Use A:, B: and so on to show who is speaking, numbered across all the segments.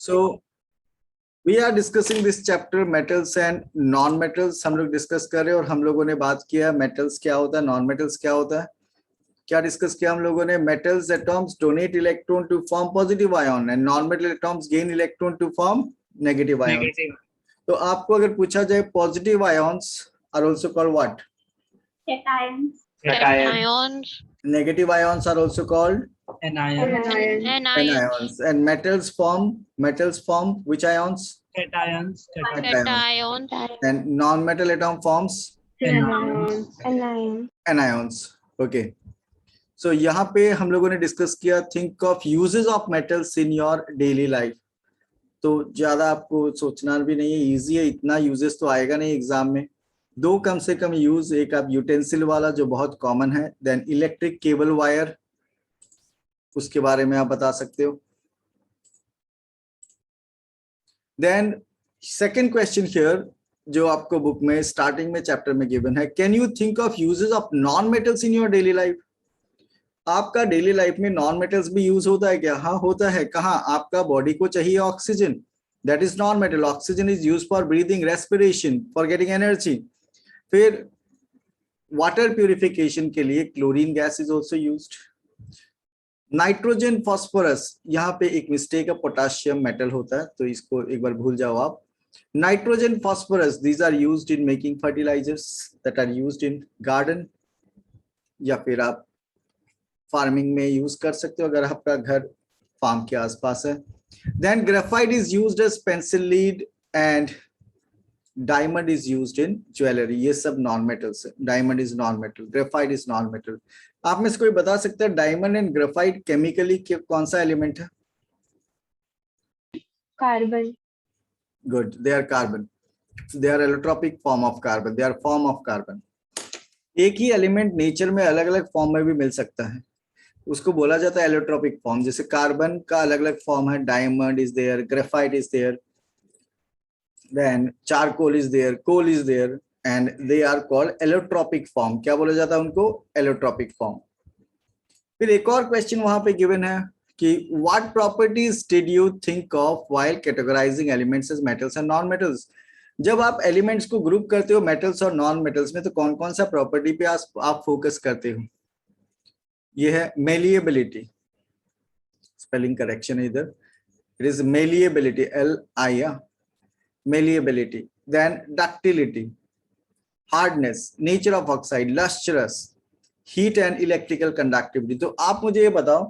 A: So we are discussing this chapter metals and non metals. हम लोग discuss कर रहे हैं और हम लोगों ने बात किया मेटल्स क्या होता है, नॉन मेटल्स क्या होता है. क्या डिस्कस किया हम लोगों ने? Metals atoms donate electron to form positive ion and non metal atoms gain electron to form negative ion. तो आपको अगर पूछा जाए positive ions are also called what?
B: Cations.
A: Negative ions are also called
B: Anions.
A: anions. And metals form which ions?
C: Cations.
B: Cations.
A: And non-metal atom forms
C: Anions.
A: anions. Okay. So यहाँ पे हम लोगों ने डिस्कस किया think of uses of metals in your daily life. तो ज्यादा आपको सोचना भी नहीं है, इजी है, इतना यूजेस तो आएगा नहीं एग्जाम में. दो कम से कम यूज, एक आप यूटेंसिल वाला जो बहुत कॉमन है, देन इलेक्ट्रिक केबल वायर, उसके बारे में आप बता सकते हो. देन सेकंड क्वेश्चन हियर जो आपको बुक में स्टार्टिंग में चैप्टर में गिवन है, can you think of uses of non metals in your daily life? आपका डेली लाइफ में नॉन मेटल्स भी यूज होता है क्या? हाँ होता है. कहाँ? आपका बॉडी को चाहिए oxygen, that is non metal. Oxygen is use for breathing, respiration, for getting energy. फिर वाटर प्यूरिफिकेशन के लिए chlorine gas is also used. Nitrogen, phosphorus, यहाँ पे एक मिस्टेक है, पोटाशियम मेटल होता है तो इसको एक बार भूल जाओ आप. Nitrogen, phosphorus, these are used in making fertilisers that are used in garden, या फिर आप फार्मिंग में यूज कर सकते हो अगर आपका घर फार्म के आसपास है. Then graphite is used as pencil lead and diamond is used in jewellery. ये सब नॉन मेटल्स है. Diamond is non metal, graphite is non metal. आप में से कोई बता सकता है डायमंड एंड ग्रेफाइट केमिकली कौन सा एलिमेंट है?
C: Carbon.
A: Good, they are carbon. They are allotropic form of carbon, they are form of carbon. एक ही एलिमेंट नेचर में अलग अलग फॉर्म में भी मिल सकता है, उसको बोला जाता है एलोट्रोपिक फॉर्म. जैसे कार्बन का अलग अलग फॉर्म है, diamond is there, graphite is there, then charcoal is there, coal is there, and they are called allotropic form. क्या बोला जाता है उनको? allotropic form. फिर एक और क्वेश्चन वहां पे गिवन है कि what properties did you think of while categorizing elements as metals and non-metals? जब आप एलिमेंट्स को ग्रुप करते हो मेटल्स और नॉन मेटल्स में, तो कौन कौन सा प्रॉपर्टी पे आप फोकस करते हो? ये है मेलिएबिलिटी, स्पेलिंग करेक्शन है इधर, it is malleability, LI, malleability. Then ductility, hardness, nature of oxide, lustrous, heat and electrical conductivity. तो आप मुझे ये बताओ,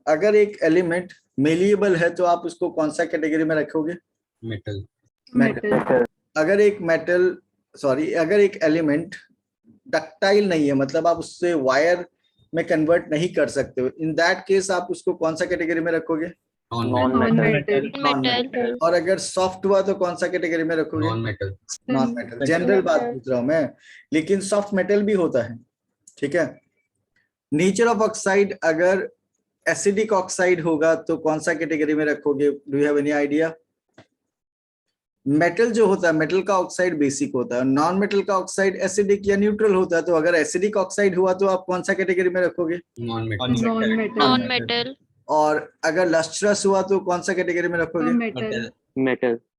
A: अगर एक एलिमेंट मेलिएबल है तो आप उसको कौन सा कैटेगरी में रखोगे?
D: मेटल.
C: Metal.
A: अगर एक एलिमेंट डक्टाइल नहीं है, मतलब आप उससे वायर में कन्वर्ट नहीं कर सकते हो, इन दैट केस आप उसको कौन सा कैटेगरी में रखोगे?
C: Non-metal.
B: Metal.
A: और अगर सॉफ्ट हुआ तो कौन सा कैटेगरी में रखोगे?
D: Non metal.
A: Non metal. General बात पूछ रहा हूं मैं, लेकिन सॉफ्ट मेटल भी होता है. ठीक है. नेचर ऑफ ऑक्साइड, अगर एसिडिक ऑक्साइड होगा तो कौन सा कैटेगरी में रखोगे? Do you have any idea? Metal जो होता है, मेटल का ऑक्साइड बेसिक होता है, नॉन मेटल का ऑक्साइड एसिडिक या न्यूट्रल होता है. तो अगर एसिडिक ऑक्साइड हुआ तो आप कौन सा कैटेगरी में रखोगे?
D: Non metal.
C: Non-metal.
B: Non-metal.
A: और अगर लस्ट्रस हुआ तो कौन सा कैटेगरी में रखोगे?
C: Metal.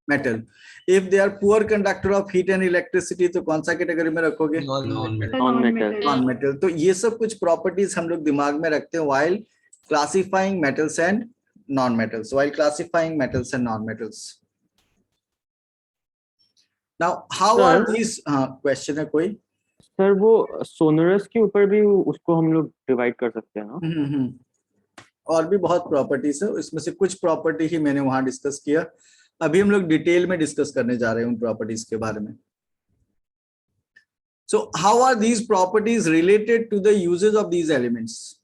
A: Metal. If they are poor conductor of heat and electricity तो कौन सा कैटेगरी में रखोगे?
D: Non metal.
C: Non-metal.
A: Non metal. तो ये सब कुछ प्रॉपर्टीज हम लोग दिमाग में रखते हैं while classifying metals and non-metals. While classifying metals and non-metals. Now how are these? Question है कोई?
E: सर वो सोनरस के ऊपर भी उसको हम लोग डिवाइड कर सकते हैं ना?
A: और भी बहुत प्रॉपर्टीज है, इसमें से कुछ प्रॉपर्टी ही मैंने वहां डिस्कस किया. अभी हम लोग डिटेल में डिस्कस करने जा रहे हैं उन प्रॉपर्टीज के बारे में. So how are these properties related to the uses of these elements?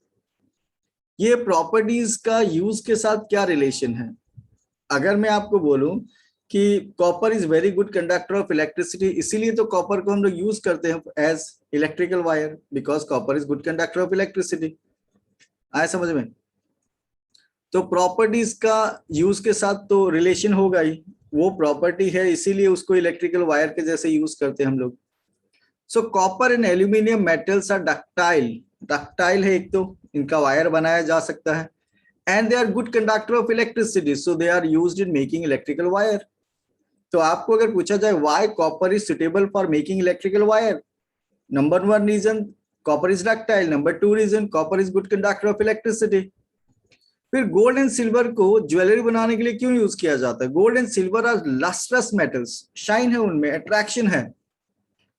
A: ये प्रॉपर्टीज का यूज के साथ क्या रिलेशन है? अगर मैं आपको बोलूं कि copper is very good conductor of electricity, इसीलिए तो कॉपर को हम लोग यूज करते हैं as electrical wire, because copper is good conductor of electricity. आया समझ में? तो प्रॉपर्टीज का यूज के साथ तो रिलेशन होगा ही, वो प्रॉपर्टी है इसीलिए उसको इलेक्ट्रिकल वायर के जैसे यूज करते हैं हम लोग. So copper and aluminium metals are ductile. Ductile है एक तो, इनका वायर बनाया जा सकता है. and they are good conductor of electricity, so they are used in making electrical wire. तो आपको अगर पूछा जाए why copper is suitable for making electrical wire, number one reason copper is ductile, number two reason copper is good conductor of electricity. फिर gold and silver को jewellery बनाने के लिए क्यों यूज किया जाता है? Gold and silver are lustrous metals, shine है उनमें, अट्रैक्शन है,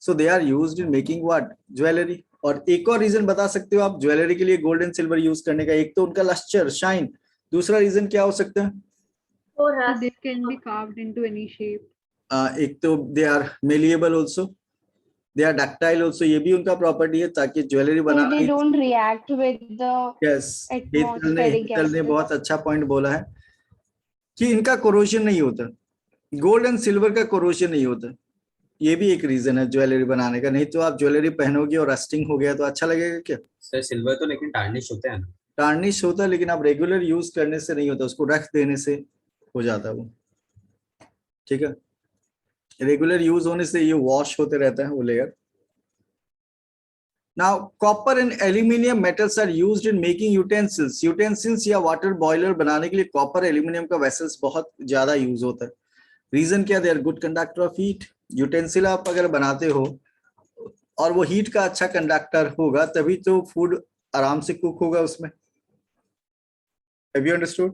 A: so they are used in making what? Jewellery. और एक और रीजन बता सकते हो आप ज्वेलरी के लिए गोल्ड एंड सिल्वर यूज करने का? एक तो उनका लस्टर, शाइन, दूसरा रीजन क्या हो सकता है?
F: They can be carved into any shape.
A: एक तो they are malleable also, they are ductile also, ये भी उनका प्रॉपर्टी है ताकि ज्वेलरी बनाने.
G: They don't react with the
A: yes,
G: atmospheric
A: Hetal ने
G: gases.
A: बहुत अच्छा पॉइंट बोला है कि इनका कोरोजन नहीं होता, गोल्ड एंड सिल्वर का कोरोजन नहीं होता. ये भी एक रीजन है ज्वेलरी बनाने का. नहीं तो आप ज्वेलरी पहनोगे और रस्टिंग हो गया तो अच्छा लगेगा क्या?
D: सर सिल्वर तो लेकिन टार्निश होता है ना.
A: टार्निश होता है लेकिन आप रेगुलर यूज करने से नहीं होता, उसको रख देने से हो जाता है वो. ठीक है, रेगुलर यूज होने से ये वॉश होते रहता है वो layer. Now copper and aluminium metals are used in making utensils. Utensils या वाटर बॉयलर बनाने के लिए कॉपर एल्यूमिनियम का वेसल्स बहुत ज्यादा यूज होता है. रीजन क्या? They are good conductor of heat. Utensil आप अगर बनाते हो और वो हीट का अच्छा कंडक्टर होगा तभी तो फूड आराम से कुक होगा उसमें. Have you understood?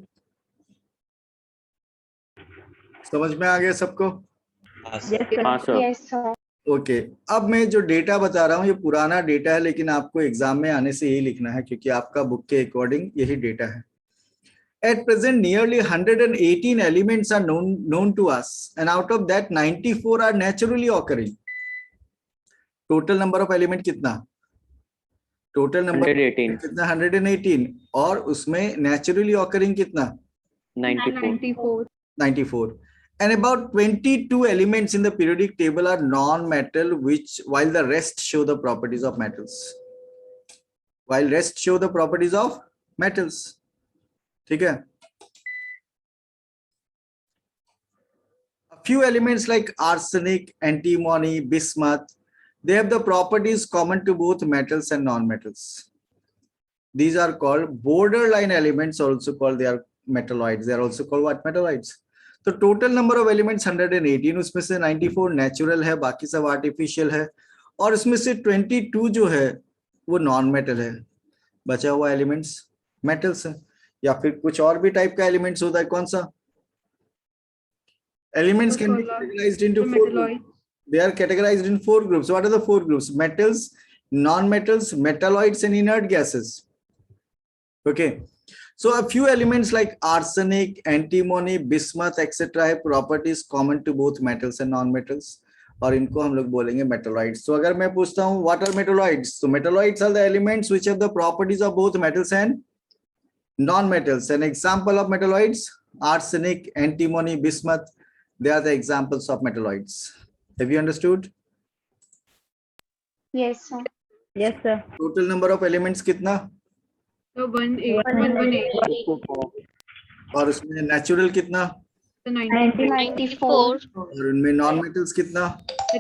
A: समझ में आ गया सबको?
E: हाँ सर.
G: Yes, sir.
A: ओके अब मैं जो डेटा बता रहा हूँ ये पुराना डेटा है, लेकिन आपको एग्जाम में आने से यही लिखना है क्योंकि आपका बुक के अकॉर्डिंग यही डेटा है. At present, nearly 118 elements are known to us, and out of that, 94 are naturally occurring. Total number of element कितना? Total number
E: 118.
A: कितना? 118. और उसमें naturally occurring कितना?
E: 94.
A: 94. And about 22 elements in the periodic table are non-metal, while the rest show the properties of metals. While rest show the properties of metals. ठीक है. A few elements like arsenic, antimony, bismuth, they have the properties common to both metals and non-metals. These are called borderline elements, also called, they are metalloids. They are also called what? Metalloids. तो total number of elements 118, उसमें से 94 natural है, बाकी सब artificial है, और उसमें से 22 जो है वो नॉन मेटल है. बचा हुआ एलिमेंट्स मेटल्स है. या फिर कुछ और भी टाइप का एलिमेंट्स होता है. कौन सा? Elements can be categorised into 4 groups. They are categorised in 4 groups. What are the 4 groups? Metals, non metals, metalloids and inert gases. Okay, so a few elements like arsenic, antimony, bismuth etc. have properties common to both metals and non-metals, और इनको हम लोग बोलेंगे metalloids. तो अगर मैं पूछता हूँ what are metalloids, so metalloids are the elements which have the properties of both metals and non-metals. An example of metalloids: arsenic, antimony, bismuth. They are the examples of metalloids. Have you understood?
G: Yes, sir.
F: Yes, sir.
A: Total number of elements कितना?
F: So 118.
A: और उसमें natural कितना?
F: So 90.
B: 94,
A: और उनमें non metals कितना?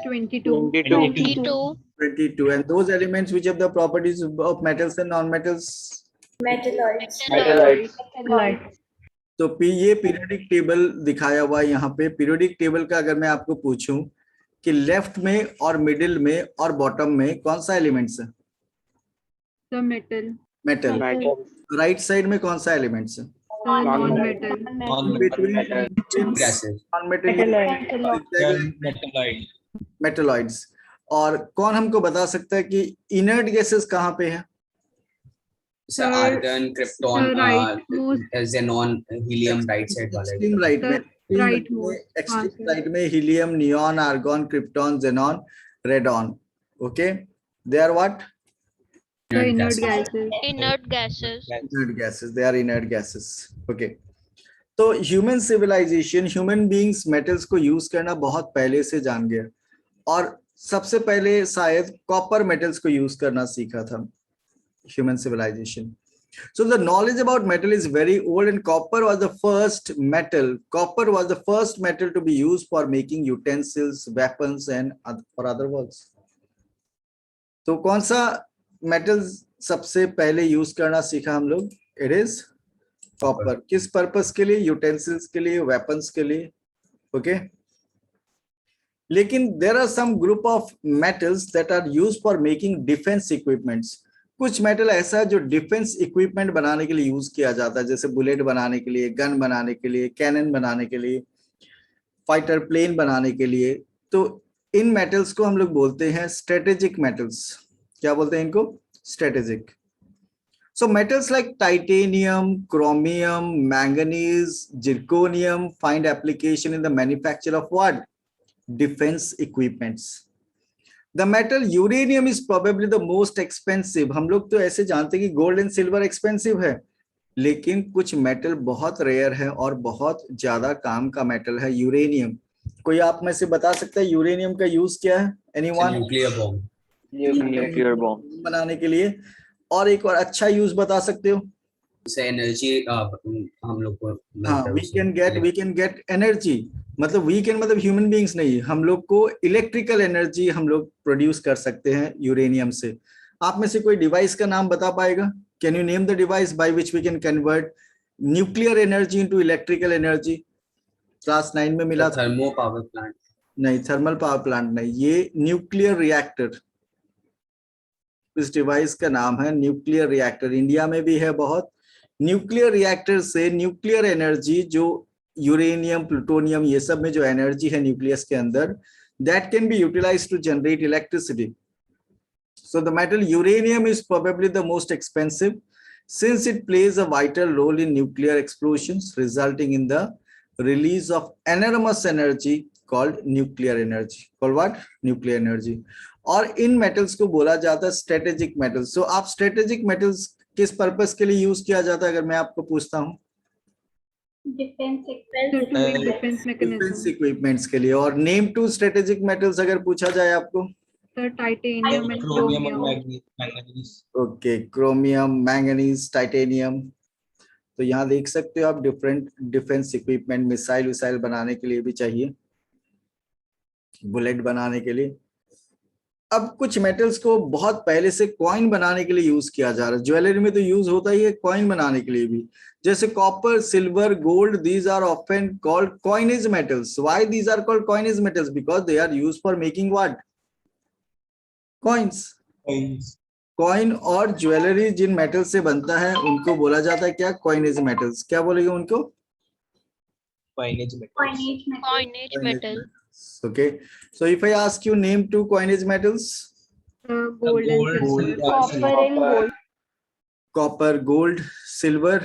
F: 22.
B: 22,
A: 22. And those elements which have the properties of metals and non-metals?
B: metalloids,
A: तो ये periodic table दिखाया हुआ है यहाँ पे. पीरियोडिक टेबल का अगर मैं आपको पूछूं कि लेफ्ट में और मिडिल में और बॉटम में कौन सा एलिमेंट्स है?
F: So metal.
A: Metal. Right side में कौन सा एलिमेंट्स है?
F: So non-metal.
D: gases.
A: मेटलॉइड्स. और कौन हमको बता सकता है कि इनर्ट गैसेस कहाँ पे है?
D: Sir argon, krypton,
F: right.
D: xenon, helium right side वाले.
A: एक्सट्रीम राइट में.
F: Right most.
A: एक्सट्रीम राइट में helium, neon, argon, krypton, xenon, radon. Okay, they are what?
F: So inert gases.
B: inert gases,
A: Inert gases. They are inert gases. Okay. तो human civilisation, human beings metals को use करना बहुत पहले से जान गया, और सबसे पहले शायद कॉपर मेटल्स को यूज करना सीखा था human civilisation. So the knowledge about metal is very old, and copper was the first metal. Copper was the first metal to be used for making utensils, weapons, and for other works. तो कौन सा metals सबसे पहले use करना सीखा हम लोग? It is copper किस पर्पस के लिए? यूटेंसिल्स के लिए, वेपन्स के लिए, ओके। लेकिन there are some group of metals that are used for making defence equipments. कुछ मेटल ऐसा है जो डिफेंस इक्विपमेंट बनाने के लिए यूज किया जाता है, जैसे बुलेट बनाने के लिए, गन बनाने के लिए, कैनन बनाने के लिए, फाइटर प्लेन बनाने के लिए। तो इन मेटल्स को हम लोग बोलते हैं स्ट्रेटेजिक मेटल्स। क्या बोलते हैं इनको? Strategic. So metals like titanium, chromium, manganese, zirconium find application in the manufacture of what? Defense equipments. The metal uranium is probably the most expensive. हम लोग तो ऐसे जानते हैं कि गोल्ड एंड सिल्वर एक्सपेंसिव है, लेकिन कुछ मेटल बहुत रेयर है और बहुत ज्यादा काम का मेटल है यूरेनियम। कोई आप में से बता सकता है यूरेनियम का यूज क्या है? Anyone?
D: Nuclear bomb.
E: Nuclear bomb
A: बनाने के लिए। और एक और अच्छा यूज बता सकते हो?
D: से एनर्जी हम लोग को
A: हाँ, वी कैन गेट एनर्जी। मतलब वी कैन मतलब ह्यूमन बीइंग्स नहीं, हम लोग को इलेक्ट्रिकल एनर्जी हम लोग प्रोड्यूस कर सकते हैं यूरेनियम से। आप में से कोई डिवाइस का नाम बता पाएगा? Can you name the device by which we can convert nuclear energy into electrical energy? Class 9 में मिला था।
D: Thermo power plant.
A: नहीं, थर्मल पावर प्लांट नहीं, ये न्यूक्लियर रिएक्टर। इस डिवाइस का नाम है न्यूक्लियर रिएक्टर। इंडिया में भी है बहुत। न्यूक्लियर रिएक्टर से न्यूक्लियर एनर्जी, जो यूरेनियम, प्लूटोनियम, ये सब में जो एनर्जी है न्यूक्लियस के अंदर, that can be utilised to generate electricity. So the metal uranium is probably the most expensive since it plays a vital role in nuclear explosions, resulting in the release of enormous energy called nuclear energy. Called what? Nuclear energy. और इन metals को बोला जाता है strategic metals. सो आप strategic metals किस purpose के लिए use किया जाता है अगर मैं आपको पूछता हूँ?
F: To make defense mechanism.
A: Defence equipments के लिए। और नेम टू स्ट्रेटेजिक मेटल्स अगर पूछा जाए आपको?
F: The titanium and chromium.
A: Okay, chromium, manganese, titanium. तो यहाँ देख सकते हो आप डिफरेंट डिफेंस इक्विपमेंट, मिसाइल विसाइल बनाने के लिए भी चाहिए, बुलेट बनाने के लिए। अब कुछ मेटल्स को बहुत पहले से कॉइन बनाने के लिए यूज किया जा रहा है। ज्वेलरी में तो यूज होता ही है, कॉइन बनाने के लिए भी, जैसे copper, silver, gold, these are often called coinage metals. Why these are called coinage metals? Because they are used for making what? Coins. Coin और ज्वेलरी जिन मेटल से बनता है उनको बोला जाता है क्या? Coinage metals. क्या बोलेंगे उनको?
B: Coinage metal.
A: Okay, so if I ask you name two coinage metals?
F: Gold and silver.
G: Copper and gold.
A: Copper, gold, silver.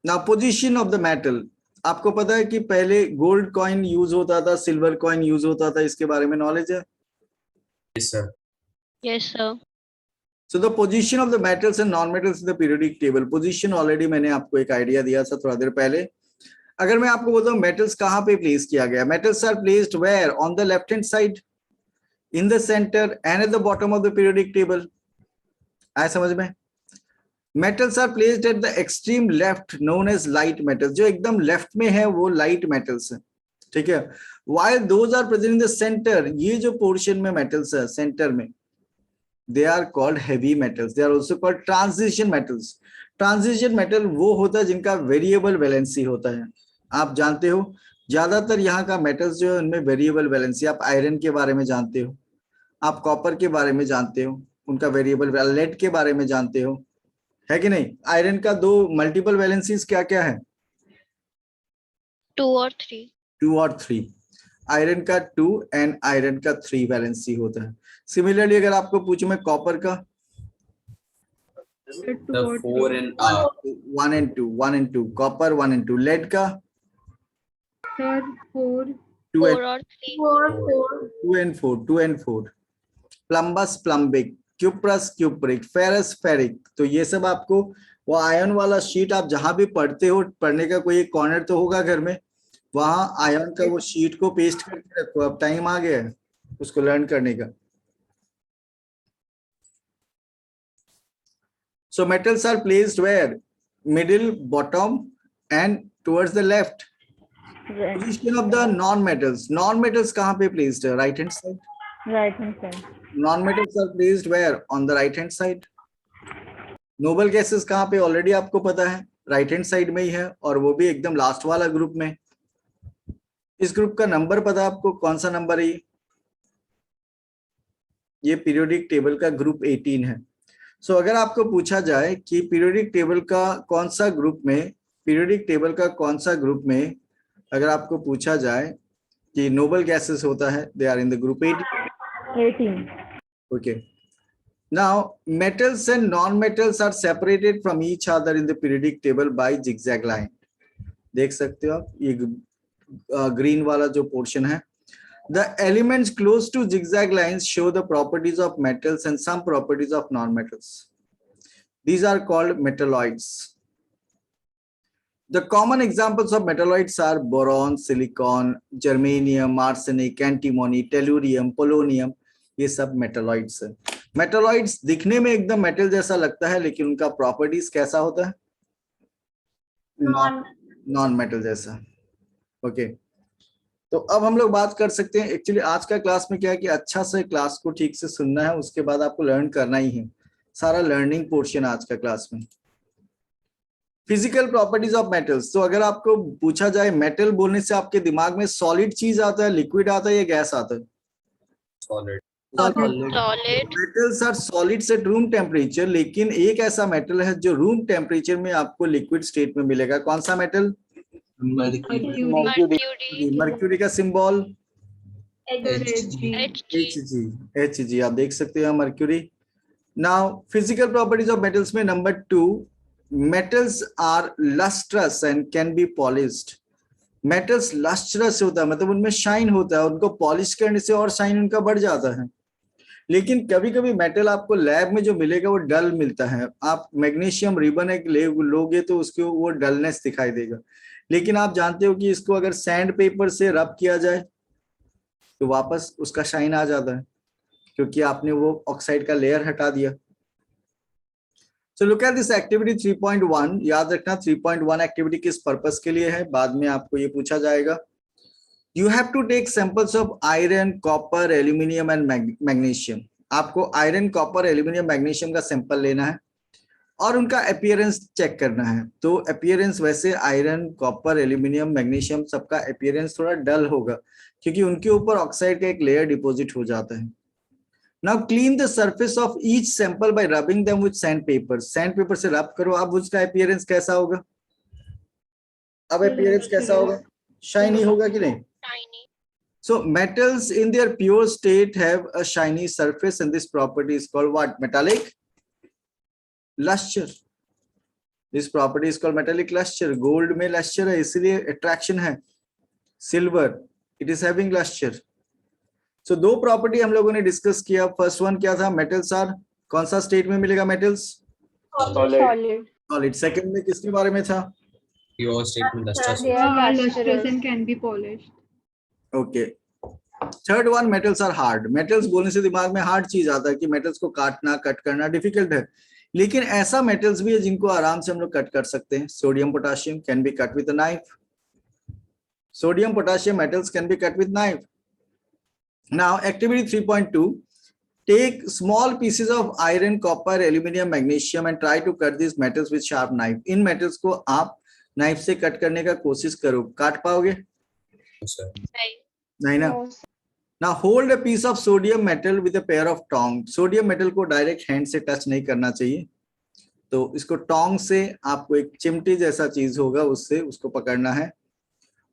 A: Now position of the metal. आपको पता है कि पहले गोल्ड कॉइन यूज होता था, सिल्वर कॉइन यूज होता था, इसके बारे में नॉलेज है?
D: Yes, sir.
B: Yes, sir.
A: So the position of the metals and non-metals in the periodic table. Position already मैंने आपको एक आइडिया दिया था थोड़ा देर पहले। अगर मैं आपको बोलता हूँ मेटल्स कहाँ पे प्लेस किया गया? Metals are placed where? On the left hand side, in the centre and at the bottom of the periodic table. आया समझ में? Metals are placed at the extreme left, known as light metals. जो एकदम left में है वो light metals है, ठीक है। While those are present in the centre, ये जो पोर्शन में मेटल्स है सेंटर में, they are called heavy metals. They are also called transition metals. Transition metal वो होता है जिनका वेरिएबल वैलेंसी होता है। आप जानते हो ज्यादातर यहाँ का मेटल्स जो है उनमें वेरिएबल वैलेंसी। आप आयरन के बारे में जानते हो, आप कॉपर के बारे में जानते हो, उनका वेरिएबल, लेड के बारे में जानते हो, है कि नहीं? आयरन का दो मल्टीपल वैलेंसीज क्या क्या है?
B: 2 or 3.
A: 2 और 3। आयरन का 2 एंड आयरन का 3 वैलेंसी होता है। सिमिलरली अगर आपको पूछूं मैं कॉपर का,
D: The 4 and
A: 1 and 2, 1 and 2, copper 1 and 2। Lead का
F: Sir, 4.
A: 2
B: 4
A: and
B: or 3.
A: 2 and 4, 2 and 4। Plumbous plumbic, cuprous cupric, ferrous ferric. तो ये सब आपको वो आयन वाला शीट आप जहां भी पढ़ते हो, पढ़ने का कोई एक कॉर्नर तो होगा घर में, वहां आयन का वो शीट को पेस्ट करके रखो। अब टाइम आ गया है उसको लर्न करने का। So metals are placed where? Middle, bottom and towards the left.
G: Right.
A: Position of the non-metals. Non-metals कहाँ पे placed है? Right hand side.
G: Right hand side.
A: Non-metals are placed where? On the right hand side. Noble gases कहाँ पे? Already आपको पता है, right hand side में ही है और वो भी एकदम लास्ट वाला ग्रुप में। इस ग्रुप का नंबर पता है आपको, कौन सा नंबर है ये पीरियोडिक टेबल का ग्रुप 18 है। सो अगर आपको पूछा जाए कि पीरियोडिक टेबल का कौन सा ग्रुप में, पीरियोडिक टेबल का कौन सा ग्रुप में अगर आपको पूछा जाए कि नोबल गैसेस होता है, they are in the group
G: 18.
A: Okay. Now metals and non metals are separated from each other in the periodic table by zigzag line. देख सकते हो आप ये ग्रीन वाला जो पोर्शन है। The elements close to zigzag lines show the properties of metals and some properties of non-metals. These are called metalloids. The common examples of metalloids are boron, silicon, germanium, arsenic, antimony, tellurium, polonium. ये सब metalloids हैं। Metalloids दिखने में एकदम metal जैसा लगता है, लेकिन उनका प्रॉपर्टीज कैसा होता है? नॉन मेटल जैसा। ओके तो अब हम लोग बात कर सकते हैं। एक्चुअली आज का क्लास में क्या है कि अच्छा से क्लास को ठीक से सुनना है, उसके बाद आपको लर्न करना ही है, सारा लर्निंग पोर्शन आज का क्लास में। Physical properties of metals. तो अगर आपको पूछा जाए मेटल बोलने से आपके दिमाग में सॉलिड चीज आता है, लिक्विड आता है या गैस आता है?
D: Solid.
A: Metals are solids at room temperature, लेकिन एक ऐसा मेटल है जो रूम टेम्परेचर में आपको लिक्विड स्टेट में मिलेगा। कौन सा मेटल? मर्क्यूरी का सिंबल Hg। आप देख सकते हो mercury. Now physical properties of metals में number 2, metals are lustrous and can be polished. Metals lustrous होता है, मतलब उनमें शाइन होता है, उनको पॉलिश करने से और शाइन उनका बढ़ जाता है। लेकिन कभी कभी मेटल आपको लैब में जो मिलेगा वो डल मिलता है। आप मैग्नीशियम रिबन एक लोगे तो उसको वो डलनेस दिखाई देगा, लेकिन आप जानते हो कि इसको अगर सैंड पेपर से रब किया जाए तो वापस उसका शाइन आ जाता है, क्योंकि आपने वो ऑक्साइड का लेयर हटा दिया। So look at this activity 3.1। याद रखना 3.1 एक्टिविटी किस पर्पस के लिए है, बाद में आपको ये पूछा जाएगा। You have to take samples of iron, copper, aluminium and magnesium. आपको आयरन, कॉपर, एल्यूमिनियम, मैग्नीशियम का सैंपल लेना है और उनका अपीयरेंस चेक करना है। तो अपीयरेंस वैसे आयरन, कॉपर, एल्यूमिनियम, मैग्नीशियम सबका अपीयरेंस थोड़ा डल होगा, क्योंकि उनके ऊपर ऑक्साइड का एक लेयर डिपॉजिट हो जाता है। Now clean the surface of each sample bye rubbing them with sand paper. Sand paper से रब करो, अब उसका अपीयरेंस कैसा होगा? अब अपीयरेंस कैसा होगा? शाइनी होगा कि नहीं? So metals in their pure state have a shiny surface, and this property is called what? Metallic luster. This property is called metallic luster. Gold में luster है, इसलिए attraction है। Silver, it is having luster. So दो property हम लोगों ने discuss किया। First one क्या था? मेटल्स आर, कौन सा स्टेट में मिलेगा मेटल्स? सॉलिड। सेकंड में किसके बारे में था?
D: प्योर स्टेट में lustrous।
F: lustrous and can be polished.
A: Okay. Third one, metals are hard. Metals बोलने से दिमाग में हार्ड चीज आता है कि मेटल्स को काटना, कट करना डिफिकल्ट है, लेकिन ऐसा मेटल्स भी है जिनको आराम से हम लोग कट कर सकते हैं। Sodium, potassium can be cut with a knife. Sodium, potassium metals can be cut with knife. Now activity 3.2, take small pieces of iron, copper, aluminium, magnesium and try to cut this metals with sharp knife. इन metals को आप knife से cut करने का कोशिश करो, काट पाओगे? नहीं ना। Now hold a piece of sodium metal with a pair of tongs. Sodium metal को डायरेक्ट हैंड से टच नहीं करना चाहिए, तो इसको टोंग से, आपको एक चिमटी जैसा चीज होगा उससे उसको पकड़ना है।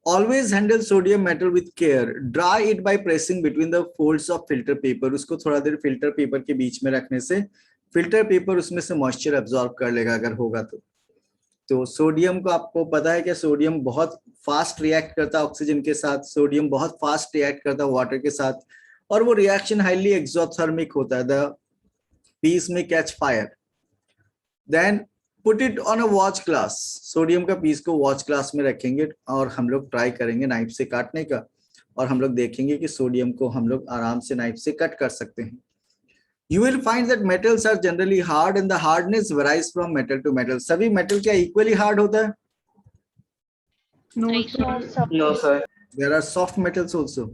A: Always handle sodium metal with care. Dry it by pressing between the folds of filter paper. उसको थोड़ा देर फिल्टर पेपर के बीच में रखने से फिल्टर पेपर उसमें से मॉइस्चर एब्जॉर्ब कर लेगा अगर होगा तो सोडियम को आपको पता है कि सोडियम बहुत फास्ट रिएक्ट करता है ऑक्सीजन के साथ, सोडियम बहुत फास्ट रिएक्ट करता है वाटर के साथ, और वो रिएक्शन हाईली एक्सोथर्मिक होता है। The piece may catch fire, then put it on a watch glass. Sodium का पीस को वॉच ग्लास में रखेंगे और हम लोग ट्राई करेंगे नाइफ से काटने का, और हम लोग देखेंगे कि सोडियम को हम लोग आराम से नाइफ से कट कर सकते हैं। You will find that metals are generally hard and the hardness varies from metal to metal. सभी मेटल क्या इक्वली हार्ड होता है?
C: No, sir.
A: There are soft metals also.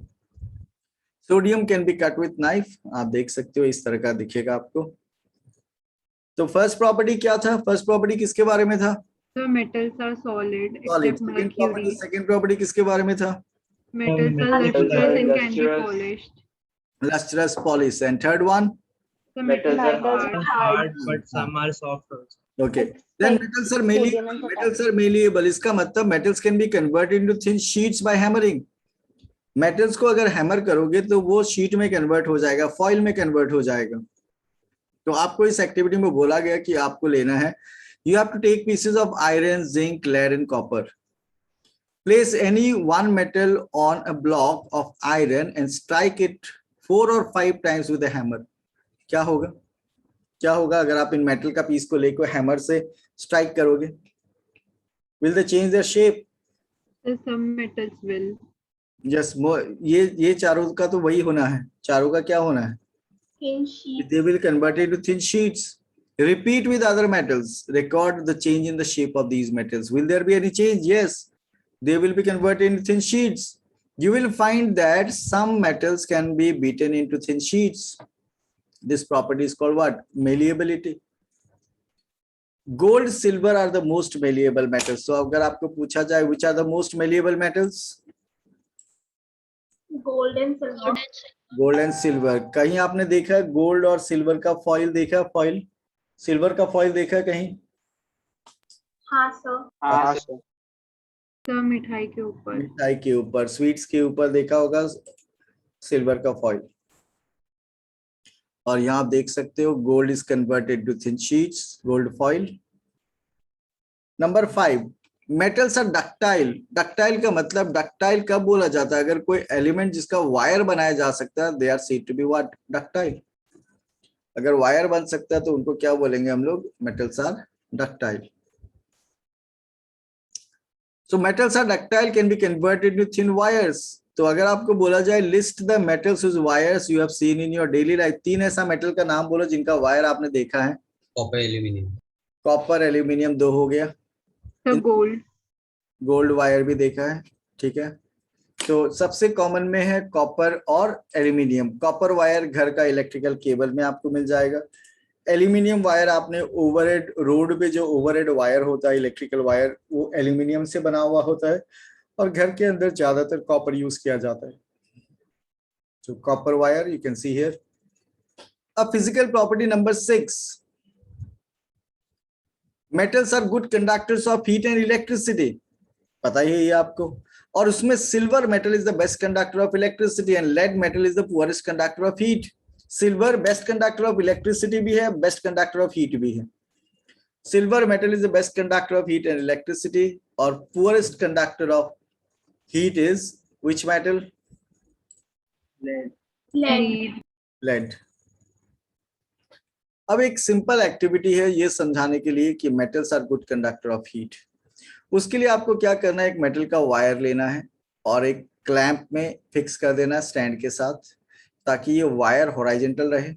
A: Sodium can be cut with knife. आप देख सकते हो इस तरह का दिखेगा आपको। तो फर्स्ट प्रॉपर्टी क्या था? फर्स्ट प्रॉपर्टी किसके बारे में था?
F: So metals are solid
A: solid.
F: except mercury.
A: Second property किसके बारे में था?
F: Metals are
C: Metals
F: lustrous
C: are
F: and can be
C: lustrous.
F: polished.
A: Lustrous polish. And third one?
F: So
C: Metals
F: metals
C: are
F: are
G: Metals
F: hard.
G: hard.
C: but some are soft also.
A: Okay. Then
G: Like
A: metals are
G: sodium and
A: metals are malleable। इसका मतलब metals can be converted into thin sheets by hammering। metals को अगर hammer करोगे तो वो sheet में convert हो जाएगा, फॉइल में कन्वर्ट हो जाएगा। तो आपको इस एक्टिविटी में बोला गया कि आपको लेना है, you have to take pieces of iron, zinc, lead and copper. Place any one metal on a block of iron and strike it 4 or 5 times with a hammer. क्या होगा? क्या होगा अगर आप इन मेटल का पीस को लेकर हैमर से स्ट्राइक करोगे? Will they change their shape?
F: So some metals will.
A: Yes, ये चारों का तो वही होना है। चारों का क्या होना है?
B: Thin sheet.
A: They will convert it to thin sheets. Repeat with other metals. Record the change in the shape of these metals. Will there be any change? Yes. They will be converted into thin sheets. You will find that some metals can be beaten into thin sheets. This property is called what? Malleability. Gold, silver are the most malleable metals. So अगर आपको पूछा जाए which are the most malleable metals?
B: Gold and silver.
A: Gold and silver. कहीं आपने देखा है gold और silver का फॉइल देखा? फॉइल सिल्वर का फॉइल देखा कहीं?
B: हाँ सर।
C: हाँ sir.
F: So मिठाई के ऊपर.
A: मिठाई के ऊपर, स्वीट्स के ऊपर देखा होगा सिल्वर का फॉइल। और यहाँ आप देख सकते हो gold is converted to thin sheets, gold foil. Number 5, metals are ductile. Ductile का मतलब, डक्टाइल कब बोला जाता है? अगर कोई एलिमेंट जिसका वायर बनाया जा सकता है, they are said to be what? Ductile. अगर वायर बन सकता है तो उनको क्या बोलेंगे हम लोग? Metals are ductile. So metals are ductile, can be converted to thin wires. तो अगर आपको बोला जाए list the metals whose wires you have seen in your daily life, 3 ऐसा मेटल का नाम बोलो जिनका वायर आपने देखा है।
D: Copper, aluminum.
A: कॉपर, एल्यूमिनियम 2 हो गया।
F: So gold.
A: गोल्ड वायर भी देखा है, ठीक है। तो सबसे कॉमन में है कॉपर और एल्यूमिनियम। कॉपर वायर घर का इलेक्ट्रिकल केबल में आपको मिल जाएगा। एल्यूमिनियम वायर आपने ओवरहेड रोड पे जो ओवरहेड वायर होता है इलेक्ट्रिकल वायर, वो एल्यूमिनियम से बना हुआ होता है और घर के अंदर ज्यादातर कॉपर यूज किया जाता है। तो copper wire you can see here. अब physical property number 6, metals are good conductors of heat and electricity. पता ही है ये आपको। और उसमें silver metal is the best conductor of electricity and lead metal is the poorest conductor of heat. Silver best conductor of electricity भी है, best conductor of heat भी है। Silver metal is the best conductor of heat and electricity और poorest conductor of heat is which metal?
B: Lead.
A: Lead. अब एक simple activity है ये समझाने के लिए कि metals are good conductor of heat. उसके लिए आपको क्या करना है, एक मेटल का वायर लेना है और एक क्लैंप में फिक्स कर देना स्टैंड के साथ, ताकि ये वायर हॉरिजॉन्टल रहे।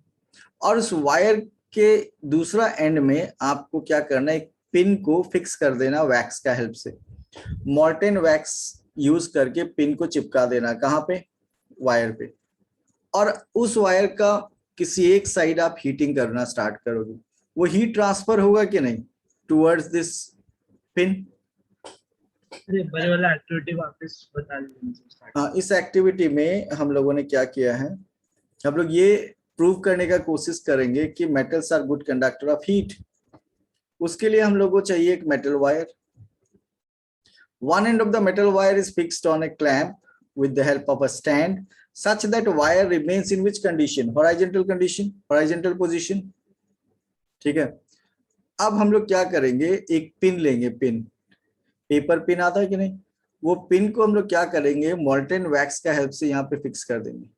A: और उस वायर के दूसरा एंड में आपको क्या करना है, एक पिन को फिक्स कर देना वैक्स का हेल्प से। मॉल्टेन वैक्स यूज करके पिन को चिपका देना। कहाँ पे? वायर पे। और उस वायर का किसी एक साइड आप हीटिंग करना स्टार्ट करोगे। वो हीट ट्रांसफर होगा कि नहीं टुवर्ड्स दिस पिन?
C: बड़े वाला एक्टिविटी वापस बता दीजिए।
A: हाँ, इस एक्टिविटी में हम लोगों ने क्या किया है, हम लोग ये प्रूव करने का कोशिश करेंगे कि metals are good conductor of heat. उसके लिए हम लोगों को चाहिए एक metal wire. One end of the metal wire is fixed on a clamp with the help of a stand such that wire remains in which condition? Horizontal condition, horizontal position। ठीक है। अब हम लोग क्या करेंगे, एक पिन लेंगे। Pin, paper pin आता है कि नहीं, वो पिन को हम लोग क्या करेंगे, मॉल्टेन वैक्स का हेल्प से यहाँ पे फिक्स कर देंगे,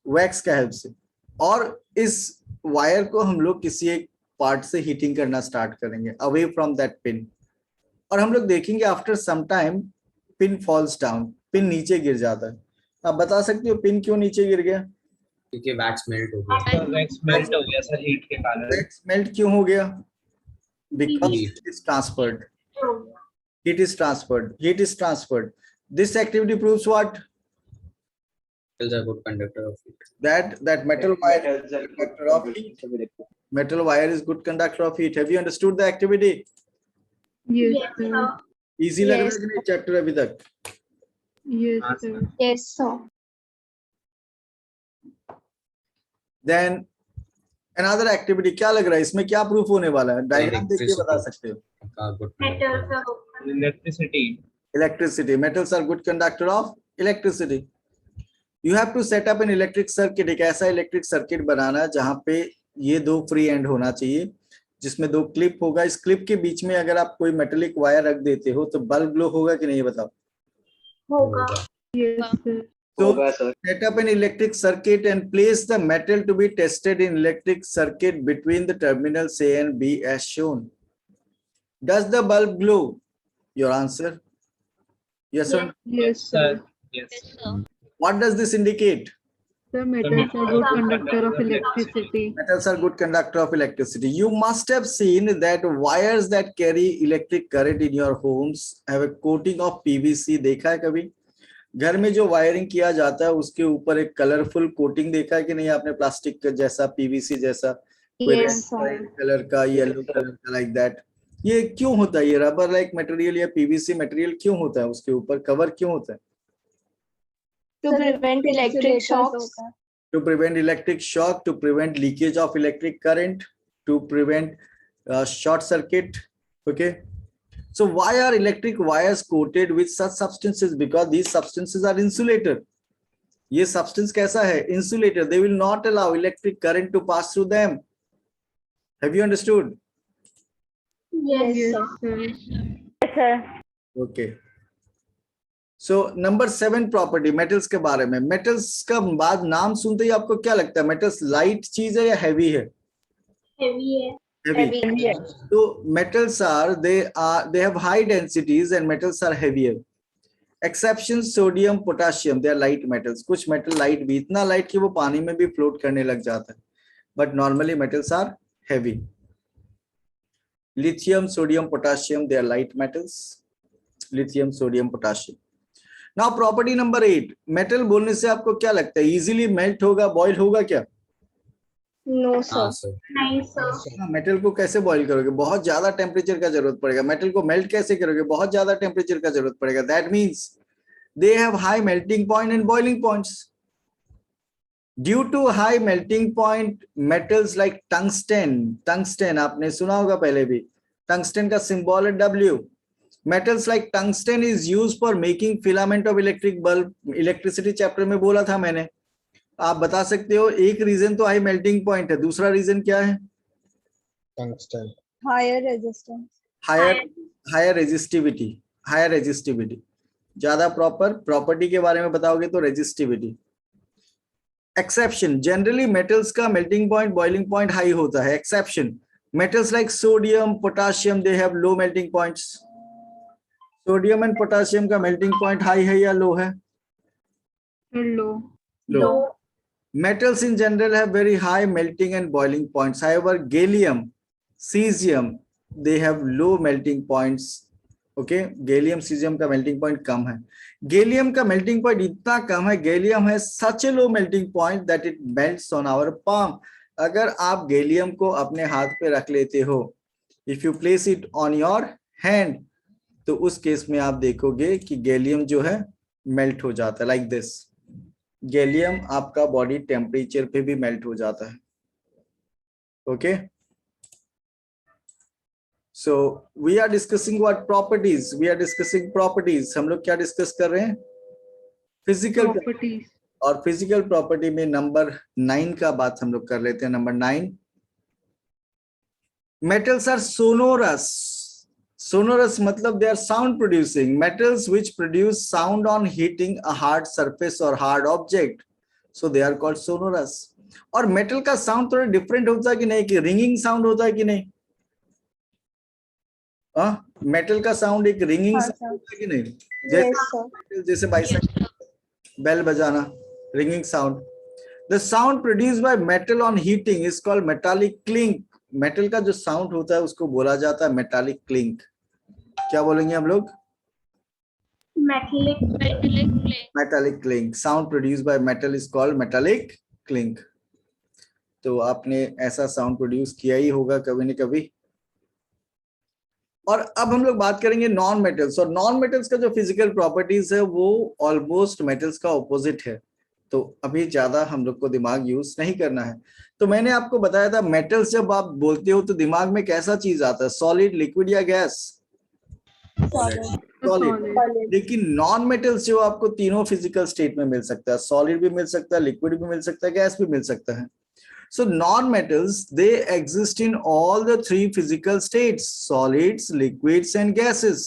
A: वैक्स का हेल्प से। और इस वायर को हम लोग किसी एक पार्ट से हीटिंग करना स्टार्ट करेंगे अवे फ्रॉम दैट पिन। और हम लोग देखेंगे after some time pin falls down, pin नीचे गिर जाता है। आप बता सकते हो पिन क्यों नीचे गिर गया?
D: क्योंकि वैक्स मेल्ट हो गया।
C: वैक्स मेल्ट हो गया सर हीट के कारण।
A: वैक्स मेल्ट क्यों हो गया? Because
D: Heat.
A: It is transferred. Heat is transferred. Heat is transferred. This activity proves what?
D: Metals are good conductor of heat.
A: That metal wire is a conductor of heat. Metal wire is good conductor of heat. Have you understood the activity?
F: Yes,
B: Yes,
F: sir.
B: sir.
A: Easy लग रहा है
G: Yes.
A: कि नहीं chapter अभी तक?
F: Yes, sir.
G: Yes, sir.
A: Then another activity क्या लग रहा है इसमें क्या प्रूफ होने वाला है? डायग्राम देख के बता सकते हो.
D: Good
B: Metals
D: conductor.
B: are good.
C: Electricity.
A: Electricity. Metals are good conductor of electricity. You have to set up an electric circuit. एक ऐसा इलेक्ट्रिक सर्किट बनाना जहां पे ये दो फ्री एंड होना चाहिए, जिसमें दो क्लिप होगा. इस क्लिप के बीच में अगर आप कोई मेटेलिक वायर रख देते हो तो बल्ब ग्लो होगा कि नहीं, बताओ.
B: होगा.
F: Yes, sir.
A: So set up an electric circuit and place the metal to be tested in electric circuit between the terminals A and B as shown. Does the bulb glow? Your answer? Yes, sir.
F: Yes, sir.
C: Yes.
A: What does this indicate?
F: The metals are good conductor of electricity.
A: Metals are good conductor of electricity. You must have seen that wires that carry electric current in your homes have a coating of PVC. देखा है कभी? घर में जो wiring किया जाता है उसके ऊपर एक कलरफुल कोटिंग देखा है कि नहीं आपने, प्लास्टिक का जैसा, पीवीसी जैसा,
G: Yes, sir.
A: कलर का, येलो कलर का, लाइक दैट. ये क्यों होता है? ये रबर लाइक मटेरियल या पीवीसी मटेरियल क्यों होता है? उसके ऊपर कवर क्यों होता है?
G: To prevent electric shocks.
A: To prevent electric shock, to prevent leakage of electric current, to prevent short circuit. Okay. So why are electric wires coated with such substances? Because these substances are insulator. ये substance कैसा है? Insulator. They will not allow electric current to pass through them. Have you understood?
B: Yes,
F: Yes,
B: sir.
F: sir.
G: Yes, sir.
A: Okay. So number 7 property metals के बारे में. Metals का बाद नाम सुनते ही आपको क्या लगता है? Metals light चीज है या heavy है?
B: Heavy है.
A: Heavy.
G: Yes.
A: So metals they have high densities and metals are heavier. Exception sodium, potassium, they are light metals. कुछ metal light भी, इतना light कि वो पानी में भी float करने लग जाता है. But normally metals are heavy. Lithium, sodium, potassium, they are light metals. Lithium, sodium, potassium. Now property number 8. Metal बोलने से आपको क्या लगता है? Easily melt होगा, boil होगा क्या?
G: No, sir.
D: हाँ sir.
B: नहीं, sir.
A: मेटल को कैसे बॉईल करोगे? बहुत ज्यादा टेम्परेचर का जरूरत पड़ेगा. मेटल को मेल्ट कैसे करोगे? बहुत ज्यादा टेम्परेचर का जरूरत पड़ेगा. That means they have high melting point and boiling points. Due to high melting point metals like tungsten आपने सुना होगा पहले भी. टंगस्टन का सिंबल है W. Metals like tungsten is used for making filament of electric bulb. Electricity chapter में बोला था मैंने. आप बता सकते हो एक रीजन तो हाई मेल्टिंग पॉइंट है, दूसरा रीजन क्या है?
D: Tungsten.
G: Higher resistance.
A: Higher resistivity. ज्यादा प्रॉपर्टी के बारे में बताओगे तो रेजिस्टिविटी. एक्सेप्शन, जनरली मेटल्स का melting point boiling point high होता है. Exception, metals like sodium, potassium, they have low melting points. Sodium and potassium का मेल्टिंग पॉइंट हाई है या लो है?
F: Low.
A: Metals in general have very high melting and boiling points. However, gallium, cesium, they have low melting points. Okay, gallium, cesium का melting point कम है. Gallium का melting point इतना कम है. Gallium has such a low melting point that it melts on our palm. अगर आप gallium को अपने हाथ पे रख लेते हो, if you place it on your hand, तो उस केस में आप देखोगे कि gallium जो है melt हो जाता है like this. गैलियम आपका बॉडी टेम्परेचर पे भी मेल्ट हो जाता है. Okay, so we are discussing what properties. हम लोग क्या डिस्कस कर रहे हैं? Physical
F: Properties.
A: और फिजिकल प्रॉपर्टी में नंबर 9 का बात हम लोग कर लेते हैं. Number 9, metals are sonorous. Sonorous मतलब they are sound producing. Metals which produce sound on hitting a hard surface or hard object, so they are called sonorous. और मेटल का साउंड थोड़ा डिफरेंट होता है कि नहीं? कि रिंगिंग साउंड होता है कि नहीं? मेटल का साउंड एक रिंगिंग साउंड होता है कि नहीं? जैसे बाइसाइकिल बेल बजाना, ringing sound. The sound produced by metal on heating is called metallic clink. Metal का जो साउंड होता है उसको बोला जाता है मेटालिक क्लिंक. क्या बोलेंगे हम लोग?
B: Metallic.
A: metallic clink. Sound produced by metal is called metallic clink. तो आपने ऐसा साउंड प्रोड्यूस किया ही होगा कभी न कभी। और अब हम लोग बात करेंगे नॉन मेटल्स, और नॉन मेटल्स का जो फिजिकल प्रॉपर्टीज है वो ऑलमोस्ट मेटल्स का ऑपोजिट है, तो अभी ज्यादा हम लोग को दिमाग यूज नहीं करना है। तो मैंने आपको बताया था मेटल्स जब आप बोलते हो तो दिमाग में कैसा चीज आता है, सॉलिड, लिक्विड या गैस? सॉलिड। लेकिन नॉन मेटल्स जो आपको तीनों फिजिकल स्टेट में मिल सकता है, सॉलिड भी मिल सकता है, लिक्विड भी मिल सकता है, गैस भी मिल सकता है। So non-metals, they exist in all the three physical states: solids, liquids and gases.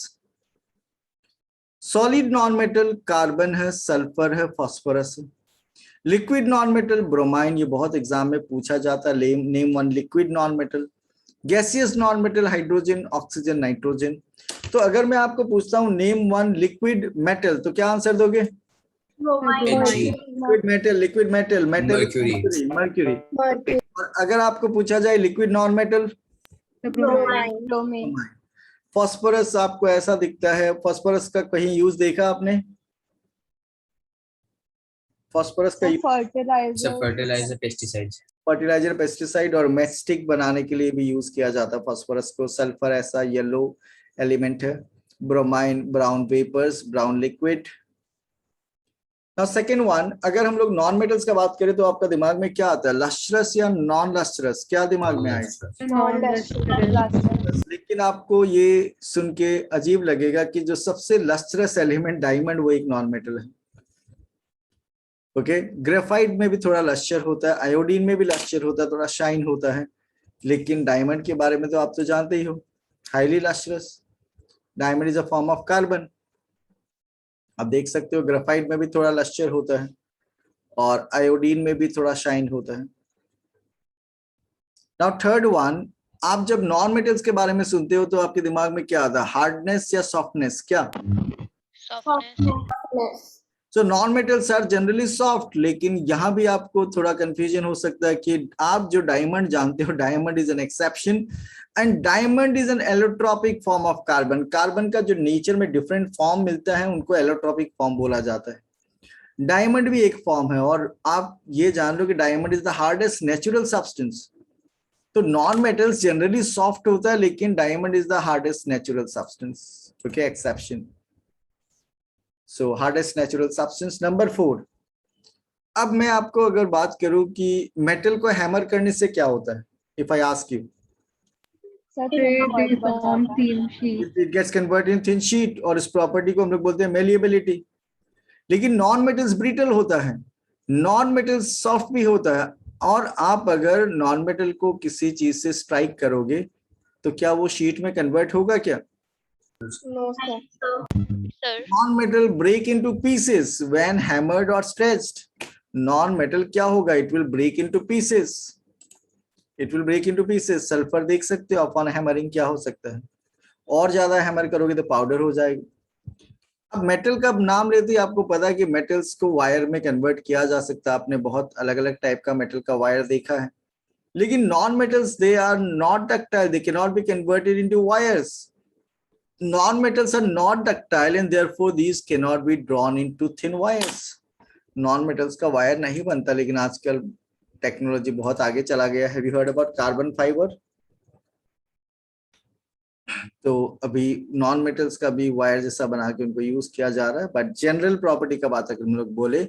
A: Solid non-metal carbon है, सल्फर है, फास्फोरस है। लिक्विड नॉन-मेटल ब्रोमाइन, ये बहुत एग्जाम में पूछा जाता है, name one liquid non-metal. Gaseous non-metal hydrogen, oxygen, nitrogen. तो अगर मैं आपको पूछता हूँ नेम वन लिक्विड मेटल, तो क्या आंसर दोगे? Liquid metal, liquid metal, metal mercury. और अगर आपको पूछा जाए लिक्विड नॉन मेटल, फास्फोरस आपको ऐसा दिखता है, फास्फोरस का कहीं यूज देखा आपने? फास्फोरस का
D: फर्टिलाइजर, पेस्टिसाइड्स,
A: फर्टिलाइजर, पेस्टिसाइड और मैस्टिक बनाने के लिए भी यूज किया जाता है फास्फोरस को। सल्फर ऐसा येलो एलिमेंट है। Bromine brown vapours, brown liquid. Now second one, अगर हम लोग नॉन मेटल्स का बात करें तो आपका दिमाग में क्या आता है, लस्ट्रस या नॉन लस्ट्रस? क्या दिमाग में आएगा? लेकिन आपको ये सुन के अजीब लगेगा कि जो सबसे लस्ट्रस एलिमेंट डायमंड, वो एक नॉन मेटल है। ओके, ग्रेफाइट में भी थोड़ा लस्टर होता है, आयोडीन में भी लस्टर होता है, थोड़ा शाइन होता है, लेकिन डायमंड के बारे में तो आप तो जानते ही हो, highly lustrous. Diamond is a form of carbon. आप देख सकते हो ग्रेफाइट में भी थोड़ा लस्टर होता है और आयोडीन में भी थोड़ा शाइन होता है। नाउ थर्ड वन, आप जब नॉन मेटल्स के बारे में सुनते हो तो आपके दिमाग में क्या आता है, हार्डनेस या सॉफ्टनेस? क्या? So non metals are generally soft, लेकिन यहाँ भी आपको थोड़ा कंफ्यूजन हो सकता है कि आप जो डायमंड जानते हो, diamond is an exception and diamond is an allotropic form of carbon. Carbon का जो नेचर में डिफरेंट फॉर्म मिलता है उनको एलोट्रॉपिक फॉर्म बोला जाता है। डायमंड भी एक फॉर्म है, और आप ये जान लो कि diamond is the hardest natural substance. तो नॉन मेटल्स जनरली सॉफ्ट होता है, लेकिन diamond is the hardest natural substance. Okay, exception. So hardest natural substance. Number 4, अब मैं आपको अगर बात करूं कि मेटल को हैमर करने से क्या होता है, if I ask you, it gets converted in thin sheet, और इस प्रॉपर्टी को हम लोग बोलते हैं मेलिएबिलिटी। लेकिन नॉन मेटल्स ब्रिटल होता है, नॉन मेटल्स सॉफ्ट भी होता है, और आप अगर नॉन मेटल को किसी चीज से स्ट्राइक करोगे तो क्या वो शीट में कन्वर्ट होगा क्या? Non-metal break into pieces when hammered or stretched. Non-metal क्या होगा? It will break into pieces. It will break into pieces. Sulphur देख सकते हो अपॉन हैमरिंग क्या हो सकता है, और ज्यादा हैमर करोगे तो पाउडर हो जाएगी। अब मेटल का नाम लेते ही आपको पता है कि मेटल्स को वायर में कन्वर्ट किया जा सकता है। आपने बहुत अलग अलग टाइप का मेटल का वायर देखा है, लेकिन non metals they are not ductile, they can not be converted into wires. Non-metals are not ductile and therefore these cannot be drawn into thin wires. Non-metals का वायर नहीं बनता, लेकिन आजकल टेक्नोलॉजी बहुत आगे चला गया है। Have you heard about carbon fibre? तो अभी नॉन मेटल्स का भी वायर जैसा बना के उनको यूज किया जा रहा है, बट जनरल प्रॉपर्टी का बात अगर हम लोग बोले,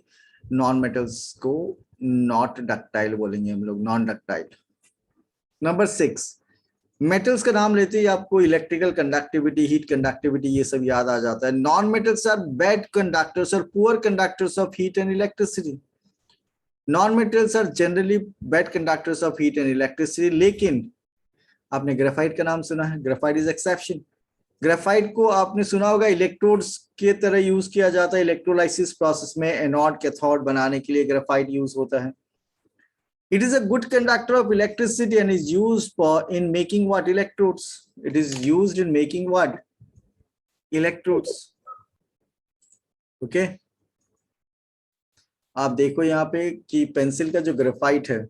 A: नॉन मेटल्स को नॉट डक्टाइल बोलेंगे हम लोग, नॉन डक्टाइल। नंबर 6, मेटल्स का नाम लेते ही आपको इलेक्ट्रिकल कंडक्टिविटी, हीट कंडक्टिविटी, ये सब याद आ जाता है। Non metals are bad conductors और poor conductors of heat and electricity. Non metals are generally bad conductors of heat and electricity, लेकिन आपने ग्रेफाइट का नाम सुना है, ग्रेफाइट इज एक्सेप्शन। ग्रेफाइट को आपने सुना होगा इलेक्ट्रोड्स के तरह यूज किया जाता है इलेक्ट्रोलाइसिस प्रोसेस में, एनोड कैथोड बनाने के लिए ग्रेफाइट यूज होता है। It is a good conductor of electricity and is used in making what? Electrodes. It is used in making what? Electrodes. Okay. आप देखो यहाँ पे कि पेंसिल का जो ग्रेफाइट है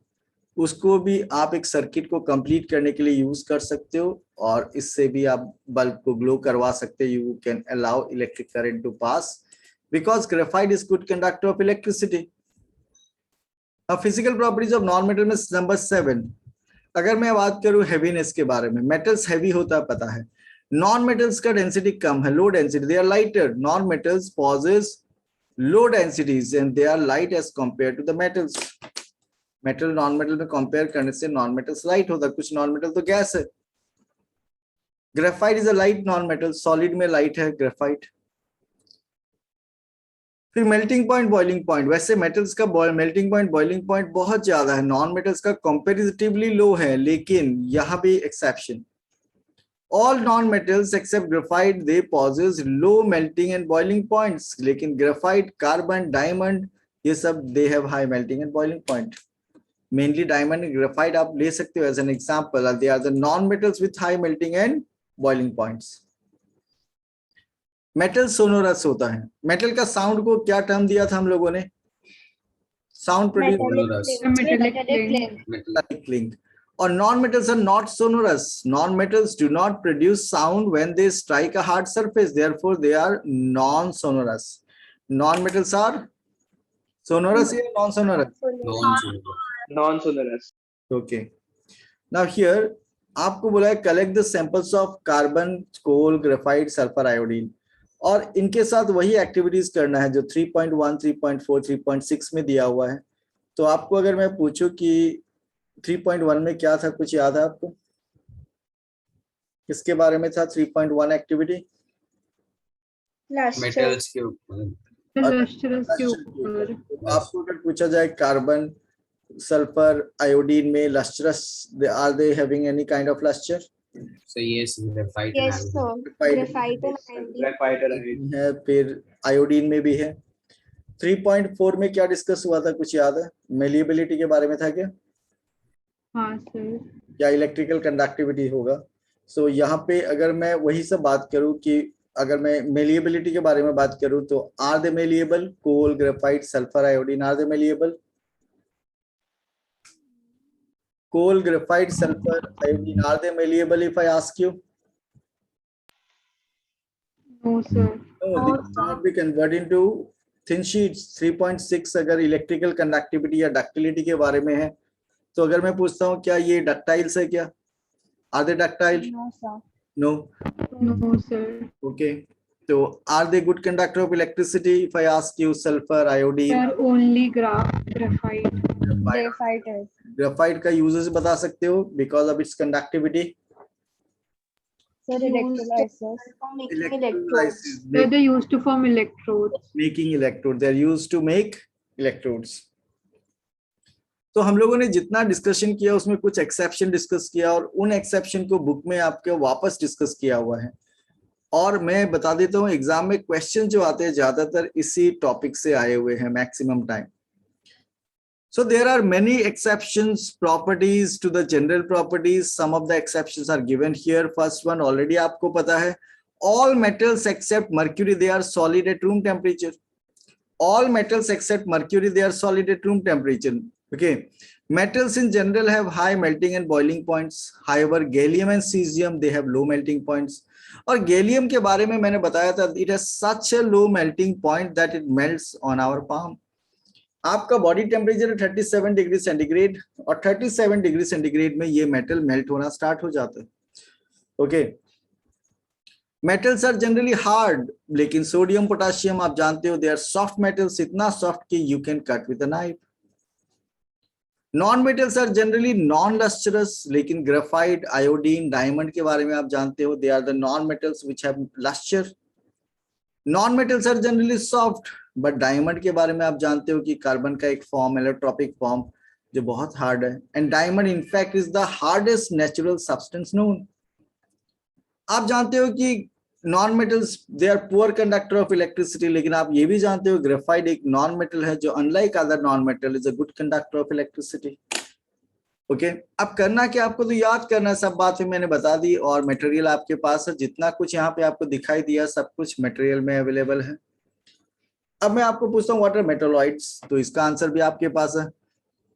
A: उसको भी आप एक सर्किट को कंप्लीट करने के लिए यूज कर सकते हो और इससे भी आप बल्ब को ग्लो करवा सकते हो. You can allow electric current to pass because graphite is good conductor of electricity. अब physical properties of non metal में नंबर 7. अगर मैं बात करूं हैवीनेस के बारे में, मेटल्स हैवी होता है पता है. नॉन मेटल्स का डेंसिटी कम है, low density, they are lighter. Non metals possess low densities and they are light as compare to the metals. Metal non metal में कंपेयर करने से नॉन मेटल्स लाइट होता है, कुछ नॉन मेटल तो गैस है. Graphite is a light non metal, solid में light है ग्रेफाइट. फिर मेल्टिंग पॉइंट, बॉइलिंग पॉइंट. वैसे मेटल्स का मेल्टिंग पॉइंट, बॉइलिंग पॉइंट बहुत ज्यादा है, नॉन मेटल्स का कंपैरेटिवली लो है, लेकिन यहाँ भी exception. All non-metals except graphite they possess low melting and boiling points. लेकिन graphite, carbon, diamond ये सब they have high melting and boiling point. Mainly diamond and graphite आप ले सकते हो as an example. They are the non-metals with high melting and boiling points. Metal sonorous होता है. Metal का sound को क्या term दिया था हम लोगों ने? Sound produce metallic cling. Or non-metals are not sonorous. Non-metals do not produce sound when they strike a hard surface. Therefore, they are non-sonorous. Non-metals are sonorous or non-sonorous?
E: Non-sonorous.
A: Okay. Now here, आपको बोला है collect the samples of carbon, coal, graphite, sulfur, iodine. और इनके साथ वही activities करना है जो 3.1, 3.4, 3.6 में दिया हुआ है. तो आपको अगर मैं पूछूं कि 3.1 में क्या था, कुछ याद है आपको? किसके बारे में था 3.1 एक्टिविटी?
D: मेटल्स के ऊपर.
F: लस्टरस के ऊपर.
A: आपको अगर पूछा जाए कार्बन, सल्फर, आयोडीन में lustrous, are they having any kind of lustre?
D: So yes, graphite
G: Yes,
D: and
G: sir. Graphite and
E: Graphite and
A: है, फिर आयोडीन में भी है. 3.4 में क्या डिस्कस हुआ था, कुछ याद है? मेलिएबिलिटी के बारे में था क्या?
F: हाँ सर.
A: या इलेक्ट्रिकल कंडक्टिविटी होगा. सो यहाँ पे अगर मैं वही सब बात करूं कि अगर मैं मेलिएबिलिटी के बारे में बात करूं तो are they malleable? Coal, graphite, sulphur, iodine, are they malleable? Coal, graphite, sulfur, iodine, are they malleable if I ask you?
F: No sir.
A: No, they cannot be converted into thin sheets. 3.6 अगर electrical conductivity या ductility के बारे में है तो अगर मैं पूछता हूँ क्या ये डक्टाइल्स है क्या? Are they ductile?
G: no, sir.
A: No.
F: No sir.
A: Okay. So are they good conductor of electricity if I ask you sulfur,
F: They
A: iodine?
F: are only graphite.
G: Graphite is.
A: Graphite का यूजेस बता सकते हो because of its conductivity?
G: Sir, electrolysis.
A: Electrolysis,
F: They used to form electrodes.
A: making electrodes. They are used to make electrodes. तो हम लोगों ने जितना discussion किया उसमें कुछ एक्सेप्शन डिस्कस किया और उन एक्सेप्शन को बुक में आपके वापस डिस्कस किया हुआ है. और मैं बता देता हूँ एग्जाम में क्वेश्चन जो आते हैं ज्यादातर इसी टॉपिक से आए हुए हैं maximum time. So there are many exceptions, properties to the general properties. Some of the exceptions are given here. First one already आपको पता है. All metals except mercury, they are solid at room temperature. All metals except mercury, they are solid at room temperature. Okay. Metals in general have high melting and boiling points. However, gallium and cesium, they have low melting points. और gallium के बारे में मैंने बताया था, it has such a low melting point that it melts on our palm. आपका body temperature 37 degree centigrade और 37 degree centigrade में ये मेटल मेल्ट होना स्टार्ट हो जाता है. Okay. Metals are generally hard, लेकिन सोडियम, पोटेशियम आप जानते हो दे आर सॉफ्ट मेटल्स, इतना सॉफ्ट कि you can cut with a knife. Non metals are generally non lustrous, लेकिन ग्रेफाइट, आयोडीन, डायमंड के बारे में आप जानते हो they are the non metals which have lustre. Non metals are generally soft, but diamond के बारे में आप जानते हो कि कार्बन का एक फॉर्म, एलोट्रोपिक फॉर्म, जो बहुत हार्ड है. And diamond in fact is the hardest natural substance known. आप जानते हो कि non metals they are poor conductor of electricity, लेकिन आप ये भी जानते हो ग्रेफाइट एक नॉन मेटल है जो unlike other non metal is a good conductor of electricity. Okay. अब करना क्या, आपको तो याद करना है, सब बातें मैंने बता दी और मटेरियल आपके पास है. जितना कुछ यहाँ पे आपको दिखाई दिया सब कुछ मटेरियल में अवेलेबल है. अब मैं आपको पूछता हूँ व्हाट आर मेटालॉइड्स, तो इसका आंसर भी आपके पास है.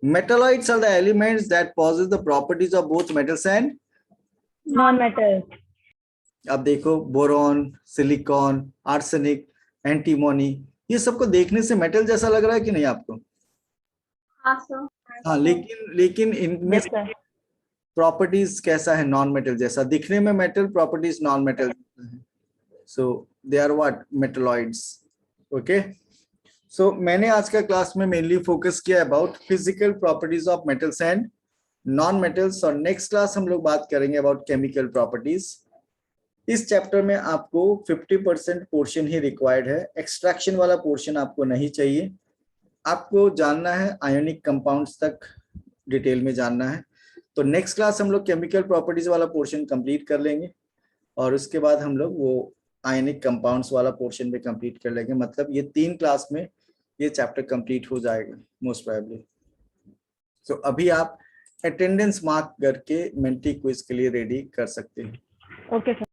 A: Metalloids are the elements that possess the properties of both metals and
G: Non-metal.
A: अब देखो बोरॉन, सिलिकॉन, आर्सेनिक, एंटीमोनी, ये सबको देखने से मेटल जैसा लग रहा है कि नहीं आपको?
B: हाँ सर।
A: हाँ, लेकिन इनमें
G: Yes, sir.
A: प्रॉपर्टीज कैसा है? नॉन मेटल जैसा दिखने में, metal properties non metal, so they are what? Metalloids. Okay, so मैंने आज का क्लास में मेनली फोकस किया about physical properties of metals and non metals, और नेक्स्ट क्लास हम लोग बात करेंगे अबाउट केमिकल प्रॉपर्टीज। इस चैप्टर में आपको 50% पोर्शन ही रिक्वायर्ड है, एक्सट्रैक्शन वाला पोर्शन आपको नहीं चाहिए। आपको जानना है आयोनिक कंपाउंड्स तक डिटेल में जानना है। तो नेक्स्ट क्लास हम लोग केमिकल प्रॉपर्टीज वाला पोर्शन कंप्लीट कर लेंगे, और उसके बाद हम लोग वो आयोनिक कंपाउंड्स वाला पोर्शन भी कंप्लीट कर लेंगे। मतलब ये 3 क्लास में ये चैप्टर कंप्लीट हो जाएगा मोस्ट प्रोबेबली। तो अभी आप अटेंडेंस मार्क करके मेंटी क्विज के लिए रेडी कर सकते हैं।
G: Okay, sir.